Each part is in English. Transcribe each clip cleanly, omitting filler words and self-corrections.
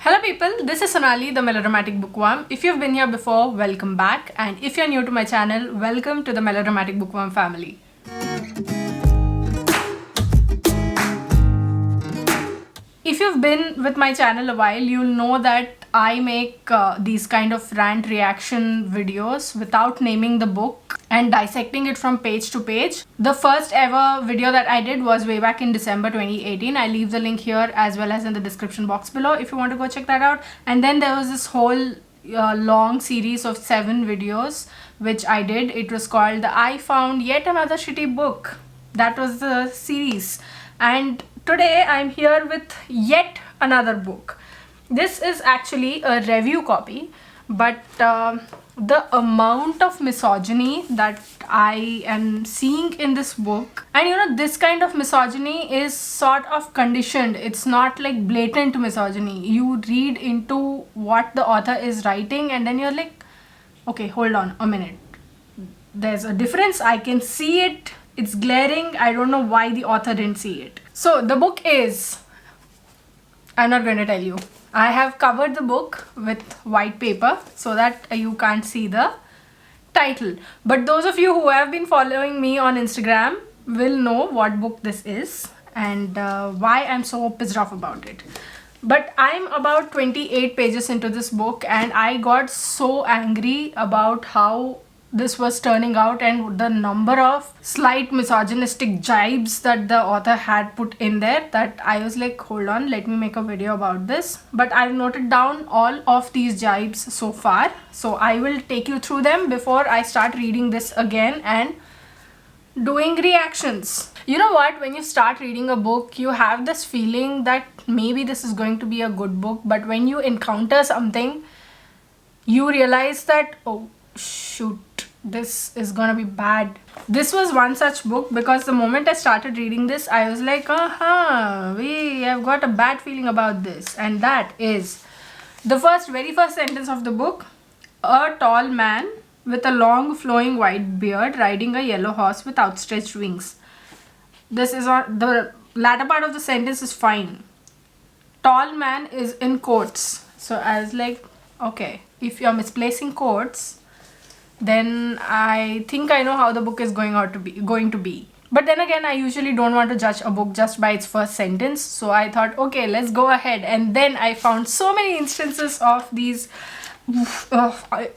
Hello people, this is Sonali, the Melodramatic Bookworm. If you've been here before, welcome back. And if you're new to my channel, welcome to the Melodramatic Bookworm family. If you've been with my channel a while, you'll know that I make these kind of rant reaction videos without naming the book and dissecting it from page to page. The first ever video that I did was way back in December 2018. I leave the link here as well as in the description box below if you want to go check that out. And then there was this whole long series of 7 videos which I did. It was called the I Found Yet Another Shitty Book. That was the series. And today I'm here with yet another book. This is actually a review copy, but the amount of misogyny that I am seeing in this book, and this kind of misogyny is sort of conditioned. It's not like blatant misogyny. You read into what the author is writing and then you're like, okay, hold on a minute. There's a difference. I can see it. It's glaring. I don't know why the author didn't see it. So the book is, I'm not going to tell you. I have covered the book with white paper so that you can't see the title. But those of you who have been following me on Instagram will know what book this is and why I'm so pissed off about it. But I'm about 28 pages into this book and I got so angry about how this was turning out and the number of slight misogynistic jibes that the author had put in there that I was like, hold on, let me make a video about this. But I've noted down all of these jibes so far, so I will take you through them before I start reading this again and doing reactions. You know what, when you start reading a book, you have this feeling that maybe this is going to be a good book, but when you encounter something, you realize that, oh shoot, this is gonna be bad. This was one such book because the moment I started reading this, I was like, we have got a bad feeling about this. And that is the very first sentence of the book. A tall man with a long flowing white beard riding a yellow horse with outstretched wings. This is on the latter part of the sentence is fine. Tall man is in quotes. So I was like, okay, if you're misplacing quotes, then I think I know how the book is going to be. But then again, I usually don't want to judge a book just by its first sentence. So I thought, okay, let's go ahead. And then I found so many instances of these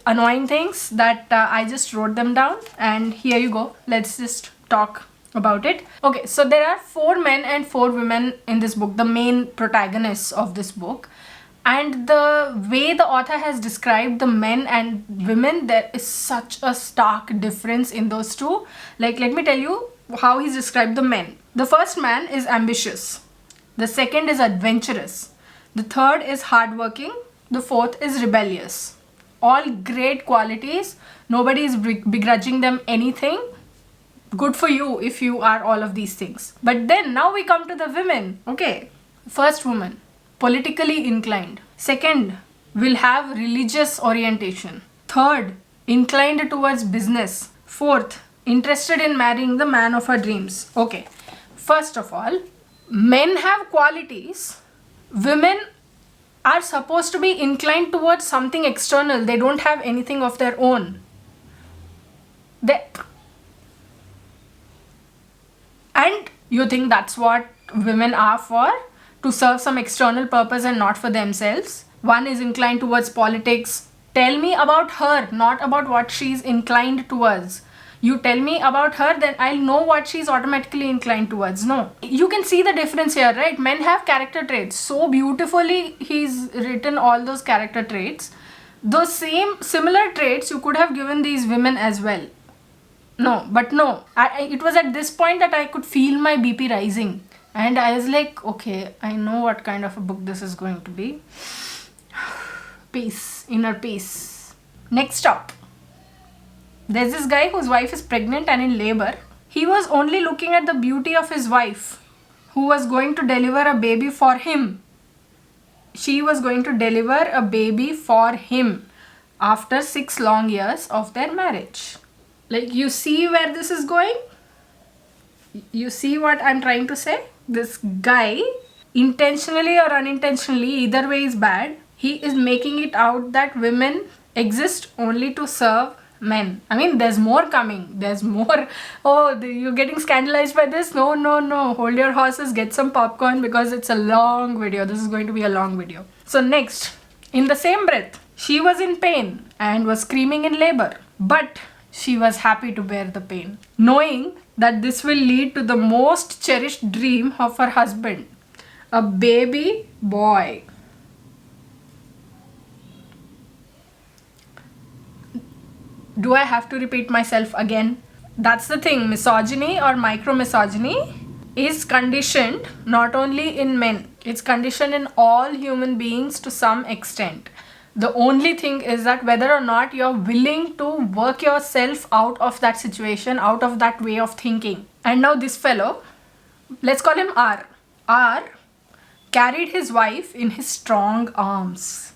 annoying things that I just wrote them down. And here you go. Let's just talk about it. Okay, so there are 4 men and 4 women in this book, the main protagonists of this book. And the way the author has described the men and women, there is such a stark difference in those two. Like, let me tell you how he's described the men. The first man is ambitious. The second is adventurous. The third is hardworking. The fourth is rebellious. All great qualities. Nobody is begrudging them anything. Good for you if you are all of these things. But then now we come to the women. Okay, first woman, politically inclined. Second, will have religious orientation. Third, inclined towards business. Fourth, interested in marrying the man of her dreams. Okay, first of all, men have qualities. Women are supposed to be inclined towards something external. They don't have anything of their own. And you think that's what women are for? To serve some external purpose and not for themselves. One is inclined towards politics. Tell me about her, not about what she's inclined towards. You tell me about her, then I'll know what she's automatically inclined towards. No. You can see the difference here, right? Men have character traits. So beautifully he's written all those character traits. Those similar traits you could have given these women as well. No, but no. It was at this point that I could feel my BP rising. And I was like, okay, I know what kind of a book this is going to be. Peace, inner peace. Next up, there's this guy whose wife is pregnant and in labor. He was only looking at the beauty of his wife, who was going to deliver a baby for him. She was going to deliver a baby for him after 6 long years of their marriage. Like, you see where this is going? You see what I'm trying to say? This guy intentionally or unintentionally, either way is bad. He is making it out that women exist only to serve men. I mean, there's more coming. There's more. Oh, you're getting scandalized by this? No, no, no. Hold your horses, get some popcorn, because it's a long video. This is going to be a long video. So next, in the same breath, she was in pain and was screaming in labor. But she was happy to bear the pain, knowing that this will lead to the most cherished dream of her husband, a baby boy. Do I have to repeat myself again? That's the thing. Misogyny or micromisogyny is conditioned not only in men, it's conditioned in all human beings to some extent. The only thing is that whether or not you're willing to work yourself out of that situation, out of that way of thinking. And now this fellow, let's call him R. R carried his wife in his strong arms.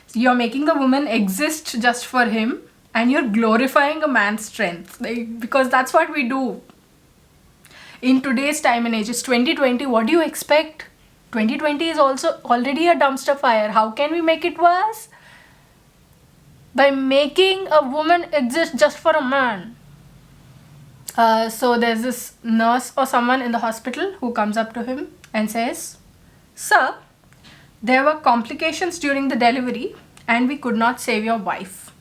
So you're making the woman exist just for him, and you're glorifying a man's strength, because that's what we do in today's time and age. It's 2020. What do you expect? 2020 is also already a dumpster fire. How can we make it worse? By making a woman exist just for a man. So there's this nurse or someone in the hospital who comes up to him and says, "Sir, there were complications during the delivery and we could not save your wife."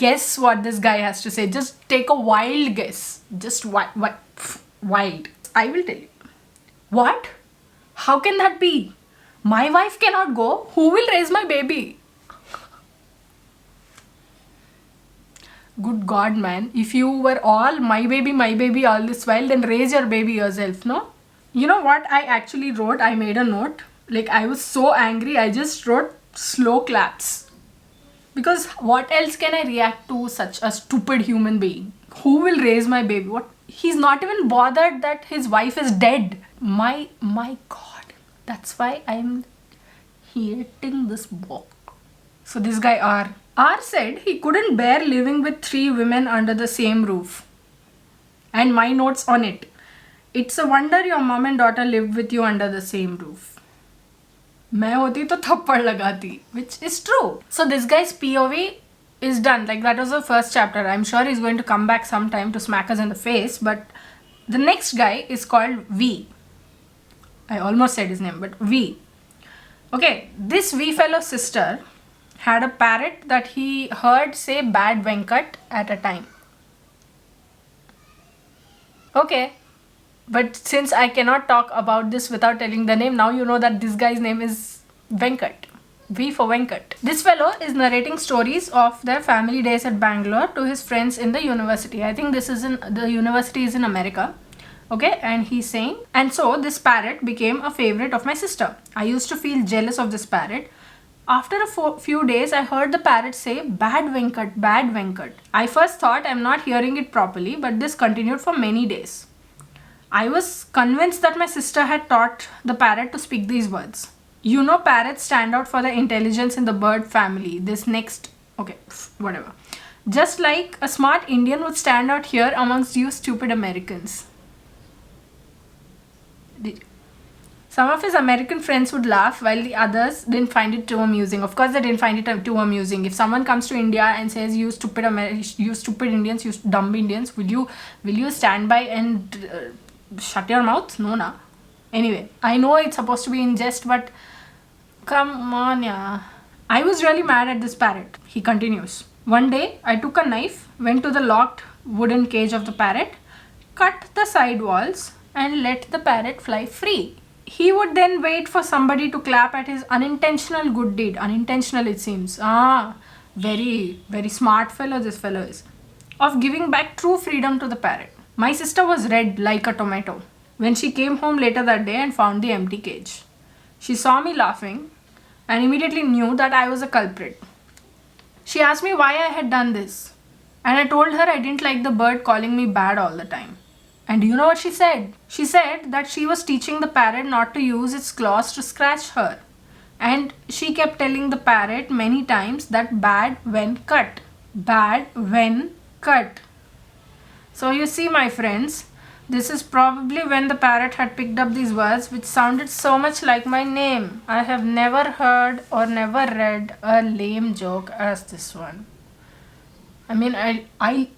Guess what this guy has to say? Just take a wild guess. Just wild. I will tell you. What? How can that be? My wife cannot go. Who will raise my baby? Good God, man. If you were all my baby all this while, then raise your baby yourself, no? You know what I actually wrote? I made a note. Like, I was so angry, I just wrote slow claps. Because what else can I react to such a stupid human being? Who will raise my baby? What? He's not even bothered that his wife is dead. My God. That's why I'm hating this book. So this guy R said he couldn't bear living with 3 women under the same roof. And my notes on it. It's a wonder your mom and daughter lived with you under the same roof. मैं होती तो थप्पड़ लगाती, which is true. So this guy's POV is done. Like, that was the first chapter. I'm sure he's going to come back sometime to smack us in the face. But the next guy is called V. I almost said his name, but V. Okay, this V fellow's sister had a parrot that he heard say "Bad Venkat" at a time. Okay, but since I cannot talk about this without telling the name, now you know that this guy's name is Venkat. V for Venkat. This fellow is narrating stories of their family days at Bangalore to his friends in the university. I think the university is in America. Okay, and he's saying, and so this parrot became a favorite of my sister. I used to feel jealous of this parrot. After a few days, I heard the parrot say, "Bad Venkat, bad Venkat." I first thought I'm not hearing it properly, but this continued for many days. I was convinced that my sister had taught the parrot to speak these words. You know, parrots stand out for their intelligence in the bird family. Whatever. Just like a smart Indian would stand out here amongst you stupid Americans. Some of his American friends would laugh while the others didn't find it too amusing. Of course, they didn't find it too amusing. If someone comes to India and says, "You stupid Indians, you dumb Indians, will you stand by and shut your mouth?" No, na. Anyway, I know it's supposed to be in jest, but come on, yeah. I was really mad at this parrot. He continues. One day, I took a knife, went to the locked wooden cage of the parrot, cut the side walls, and let the parrot fly free. He would then wait for somebody to clap at his unintentional good deed. Unintentional, it seems. Very, very smart fellow this fellow is. Of giving back true freedom to the parrot. My sister was red like a tomato when she came home later that day and found the empty cage. She saw me laughing and immediately knew that I was a culprit. She asked me why I had done this, and I told her I didn't like the bird calling me bad all the time. And do you know what she said? She said that she was teaching the parrot not to use its claws to scratch her. And she kept telling the parrot many times that bad when cut. Bad when cut. So you see, my friends, This is probably when the parrot had picked up these words, which sounded so much like my name. I have never heard or never read a lame joke as this one. I mean, I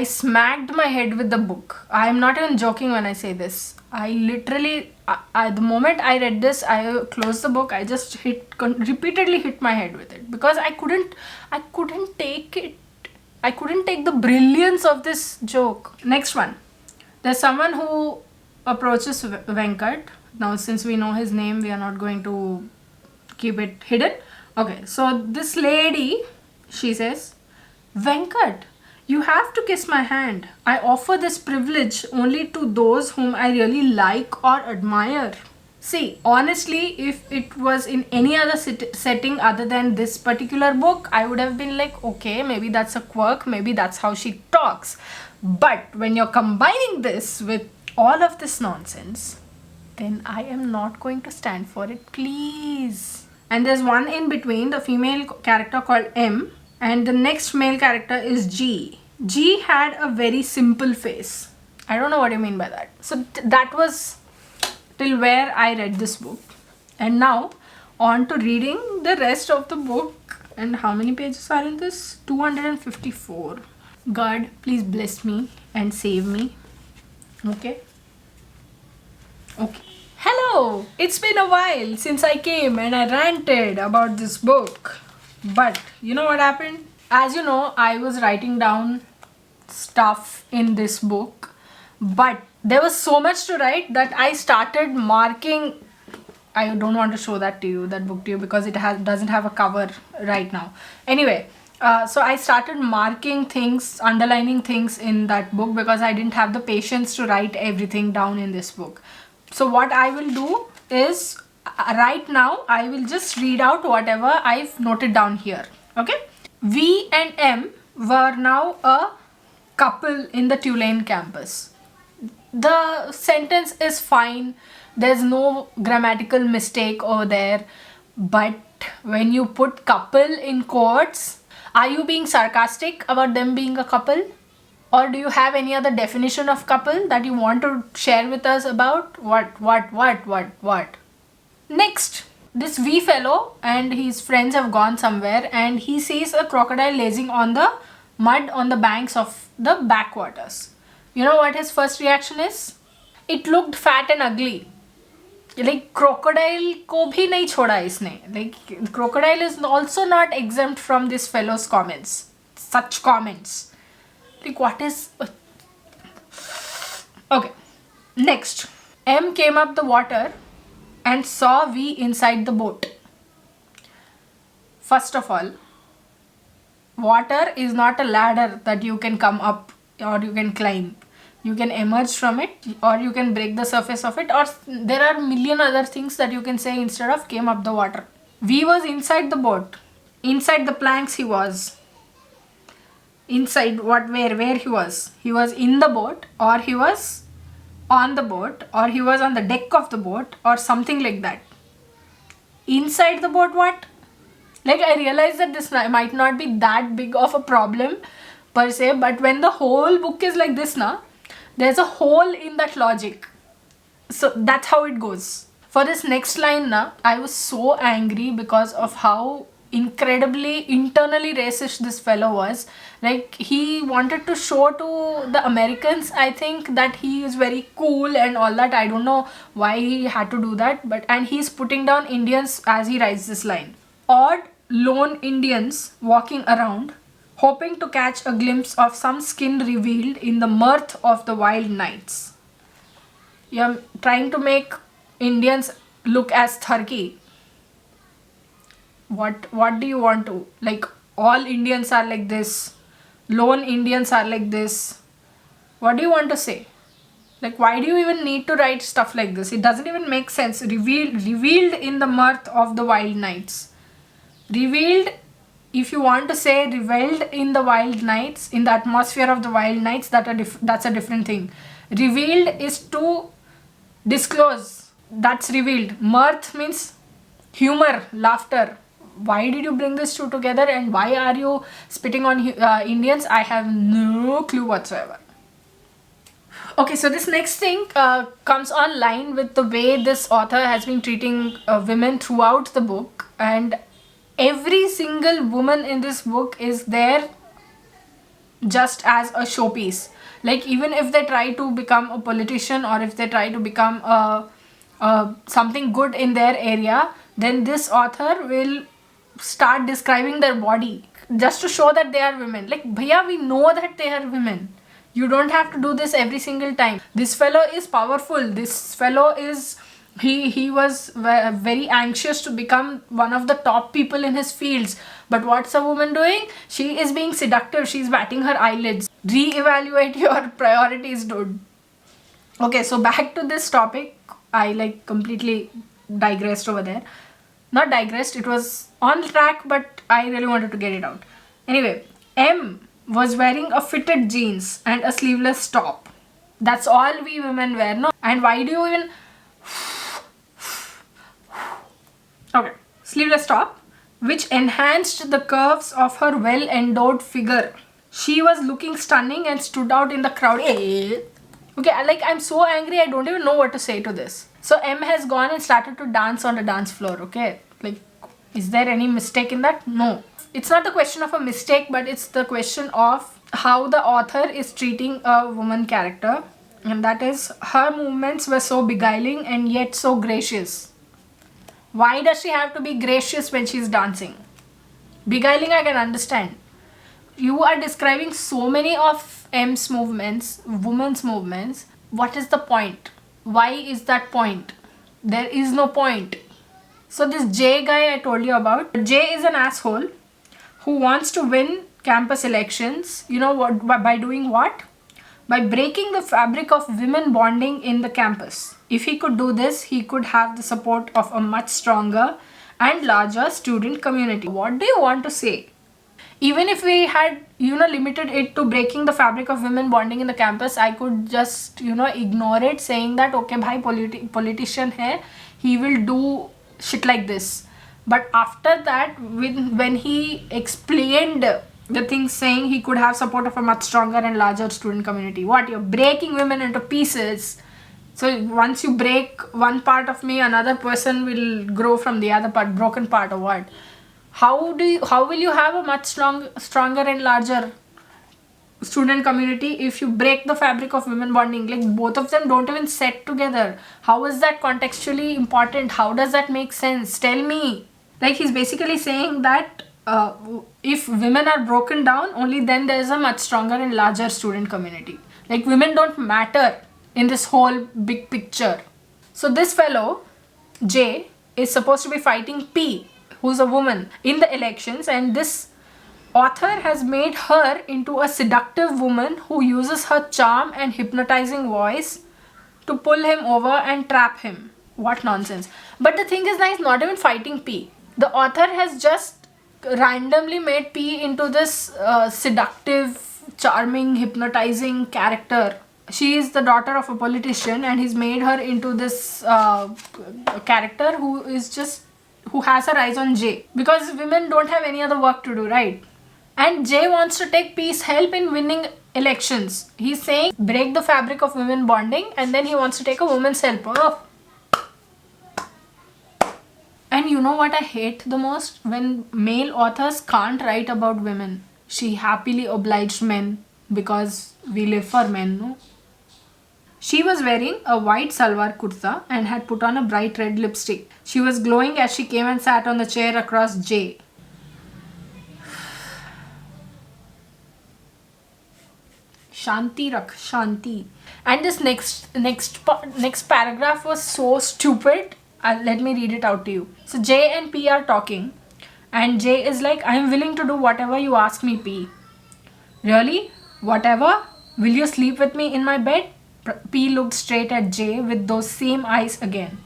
smacked my head with the book. I am not even joking when I say this. I literally, the moment I read this, I closed the book. I just repeatedly hit my head with it because I couldn't take it. I couldn't take the brilliance of this joke. Next one. There's someone who approaches Venkat. Now, since we know his name, we are not going to keep it hidden. Okay, so this lady, she says, Venkat, you have to kiss my hand. I offer this privilege only to those whom I really like or admire. See, honestly, if it was in any other setting other than this particular book, I would have been like, okay, maybe that's a quirk, maybe that's how she talks. But when you're combining this with all of this nonsense, then I am not going to stand for it, please. And there's one in between, the female character called M, and the next male character is G. G had a very simple face. I don't know what you mean by that. So that was till where I read this book. And now on to reading the rest of the book. And how many pages are in this? 254. God, please bless me and save me. Okay. Hello! It's been a while since I came and I ranted about this book. But you know what happened? As you know, I was writing down stuff in this book, but there was so much to write that I started marking. I don't want to show that book to you because it doesn't have a cover right now. Anyway, so I started marking things, underlining things in that book because I didn't have the patience to write everything down in this book. So what I will do is right now I will just read out whatever I've noted down here. Okay? V and M were now a couple in the Tulane campus. The sentence is fine. There's no grammatical mistake over there. But when you put couple in quotes, are you being sarcastic about them being a couple? Or do you have any other definition of couple that you want to share with us about? What? Next, this V fellow and his friends have gone somewhere and he sees a crocodile lazing on the mud on the banks of the backwaters. You know what his first reaction is? It looked fat and ugly. Like crocodile ko bhi nahi choda isne. Like crocodile is also not exempt from this fellow's comments. Such comments. Like what is... Okay. Next. M came up the water and saw V inside the boat. First of all, water is not a ladder that you can come up or you can climb. You can emerge from it or you can break the surface of it, or there are a million other things that you can say instead of came up the water. V was inside the boat. Inside the planks he was. Inside what, where he was? He was in the boat, or he was on the boat, or he was on the deck of the boat, or something like that. Inside the boat, what? Like, I realize that this might not be that big of a problem per se, but when the whole book is like this, there's a hole in that logic. So that's how it goes. For this next line, I was so angry because of how incredibly internally racist this fellow was. Like, he wanted to show to the Americans, I think, that he is very cool and all that. I don't know why he had to do that, but and he's putting down Indians as he writes this line. Odd lone Indians walking around, hoping to catch a glimpse of some skin revealed in the mirth of the wild nights. You're trying to make Indians look as thurky. What do you want to? Like, all Indians are like this. Lone Indians are like this. What do you want to say? Like, why do you even need to write stuff like this? It doesn't even make sense. Revealed in the mirth of the wild nights. Revealed, if you want to say revealed in the wild nights, in the atmosphere of the wild nights, that's a different thing. Revealed is to disclose. That's revealed. Mirth means humor, laughter. why did you bring these two together and why are you spitting on Indians? I have no clue whatsoever. Okay, so this next thing comes online with the way this author has been treating women throughout the book, and every single woman in this book is there just as a showpiece. Like, even if they try to become a politician or if they try to become something good in their area, then this author will start describing their body just to show that they are women. Like, bhaiya, we know that they are women. You don't have to do this every single time. This fellow is powerful. This fellow is, he was very anxious to become one of the top people in his fields. But what's a woman doing? She is being seductive. She's batting her eyelids. Reevaluate your priorities, dude. Okay, so back to this topic. I like completely digressed over there. Not digressed, it was on track, but I really wanted to get it out. Anyway, M was wearing a fitted jeans and a sleeveless top. That's all we women wear, no? And why do you even... Okay, sleeveless top, which enhanced the curves of her well-endowed figure. She was looking stunning and stood out in the crowd. Okay, like, I'm so angry, I don't even know what to say to this. So M has gone and started to dance on the dance floor, okay? Like, is there any mistake in that? No. It's not the question of a mistake, but it's the question of how the author is treating a woman character. And that is, her movements were so beguiling and yet so gracious. Why does she have to be gracious when she's dancing? Beguiling, I can understand. You are describing so many of M's movements, women's movements. What is the point? Why is that point? There is no point. So this J guy I told you about, J is an asshole who wants to win campus elections. You know what? By doing what? By breaking the fabric of women bonding in the campus. If he could do this, he could have the support of a much stronger and larger student community. What do you want to say? Even if we had, limited it to breaking the fabric of women bonding in the campus, I could just, ignore it, saying that, okay, bhai, politician hai, he will do shit like this. But after that, when he explained the things, saying he could have support of a much stronger and larger student community. What? You're breaking women into pieces. So once you break one part of me, another person will grow from the other part, broken part, or what? How will you have a much stronger and larger student community if you break the fabric of women bonding? Like, both of them don't even set together. How is that contextually important? How does that make sense? Tell me. Like, he's basically saying that if women are broken down, only then there is a much stronger and larger student community. Like, women don't matter in this whole big picture. So this fellow, J, is supposed to be fighting P, who's a woman, in the elections, and this author has made her into a seductive woman who uses her charm and hypnotizing voice to pull him over and trap him. What nonsense. But the thing is, he's not even fighting P. The author has just randomly made P into this seductive, charming, hypnotizing character. She is the daughter of a politician, and he's made her into this character who has her eyes on J. Because women don't have any other work to do, right? And J wants to take P's help in winning elections. He's saying break the fabric of women bonding, and then he wants to take a woman's help. Oh. And you know what I hate the most? When male authors can't write about women. She happily obliged men because we live for men, no? She was wearing a white salwar kurta and had put on a bright red lipstick. She was glowing as she came and sat on the chair across J. Shanti rakh, Shanti. And this next paragraph was so stupid. Let me read it out to you. So J and P are talking, and J is like, I'm willing to do whatever you ask me, P. Really? Whatever? Will you sleep with me in my bed? P looked straight at J with those same eyes again.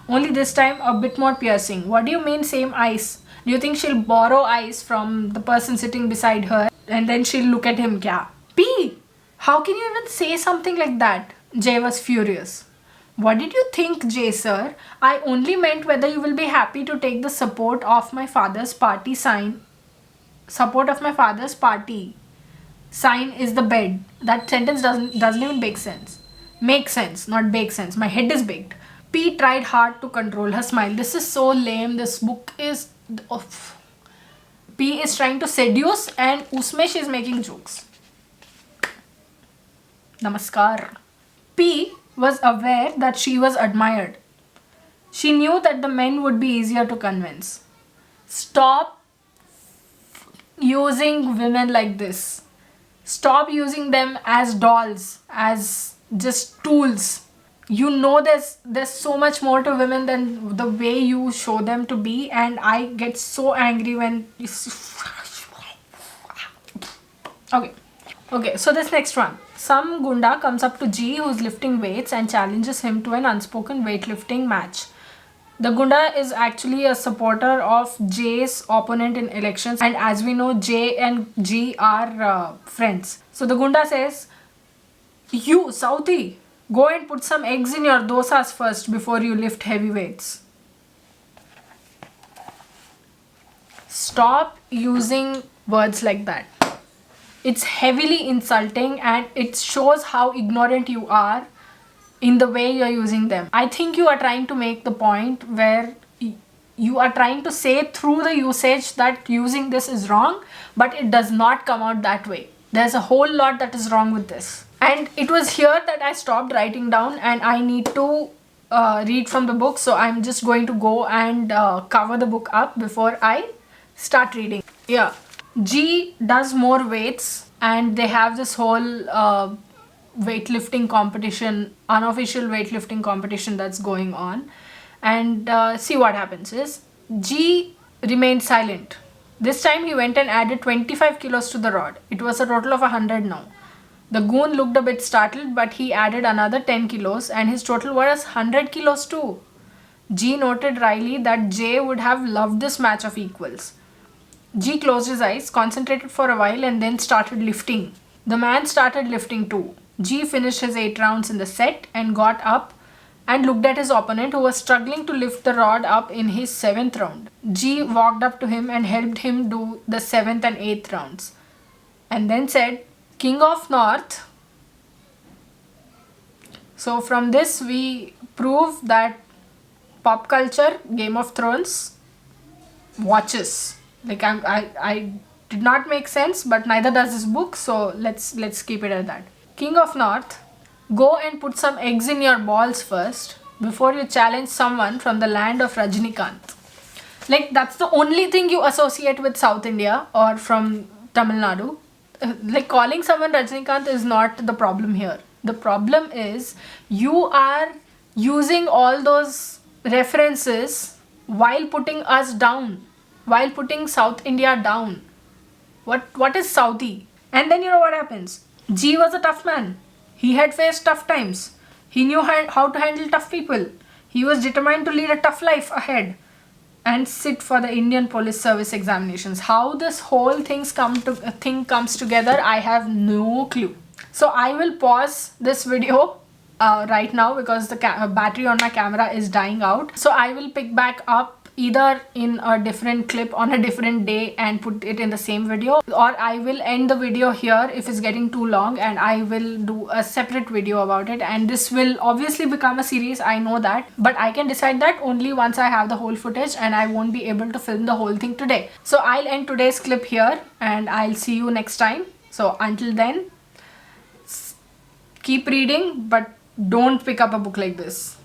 Only this time a bit more piercing. What do you mean same eyes? Do you think she'll borrow eyes from the person sitting beside her and then she'll look at him? Kya? P! How can you even say something like that? J was furious. What did you think, Jay sir? I only meant whether you will be happy to take the support of my father's party sign. Support of my father's party sign is the bed. That sentence doesn't even make sense. Make sense, not bake sense. My head is baked. P tried hard to control her smile. This is so lame. This book is... Oh. P is trying to seduce and usme she is making jokes. Namaskar. P was aware that she was admired. She knew that the men would be easier to convince. Stop using women like this. Stop using them as dolls, as just tools. You know there's so much more to women than the way you show them to be, and I get so angry when you... Okay, so this next one. Some gunda comes up to G, who's lifting weights, and challenges him to an unspoken weightlifting match. The gunda is actually a supporter of J's opponent in elections, and as we know, J and G are friends. So the gunda says, "You, Southie, go and put some eggs in your dosas first before you lift heavy weights." Stop using words like that. It's heavily insulting and it shows how ignorant you are in the way you're using them. I think you are trying to make the point where you are trying to say through the usage that using this is wrong, but it does not come out that way. There's a whole lot that is wrong with this. And it was here that I stopped writing down, and I need to read from the book, so I'm just going to go and cover the book up before I start reading. Yeah. G does more weights, and they have this whole weightlifting competition, unofficial weightlifting competition that's going on. And see what happens is, G remained silent. This time he went and added 25 kilos to the rod. It was a total of 100 now. The goon looked a bit startled, but he added another 10 kilos and his total was 100 kilos too. G noted wryly that J would have loved this match of equals. G closed his eyes, concentrated for a while, and then started lifting. The man started lifting too. G finished his 8 rounds in the set and got up and looked at his opponent, who was struggling to lift the rod up in his 7th round. G walked up to him and helped him do the 7th and 8th rounds, and then said, "King of North." So from this we prove that pop culture, Game of Thrones, watches. Like I did not make sense, but neither does this book, so let's keep it at that. King of North, go and put some eggs in your balls first before you challenge someone from the land of Rajinikanth. Like, that's the only thing you associate with South India or from Tamil Nadu. Like, calling someone Rajinikanth is not the problem here. The problem is you are using all those references while putting us down, while putting South India down. What is Southie? And then you know what happens? G was a tough man. He had faced tough times. He knew how to handle tough people. He was determined to lead a tough life ahead and sit for the Indian Police Service examinations. How this whole thing comes together, I have no clue. So I will pause this video right now because the battery on my camera is dying out. So I will pick back up either in a different clip on a different day and put it in the same video, or I will end the video here if it's getting too long and I will do a separate video about it. And this will obviously become a series, I know that, but I can decide that only once I have the whole footage, and I won't be able to film the whole thing today. So I'll end today's clip here and I'll see you next time. So until then, keep reading, but don't pick up a book like this.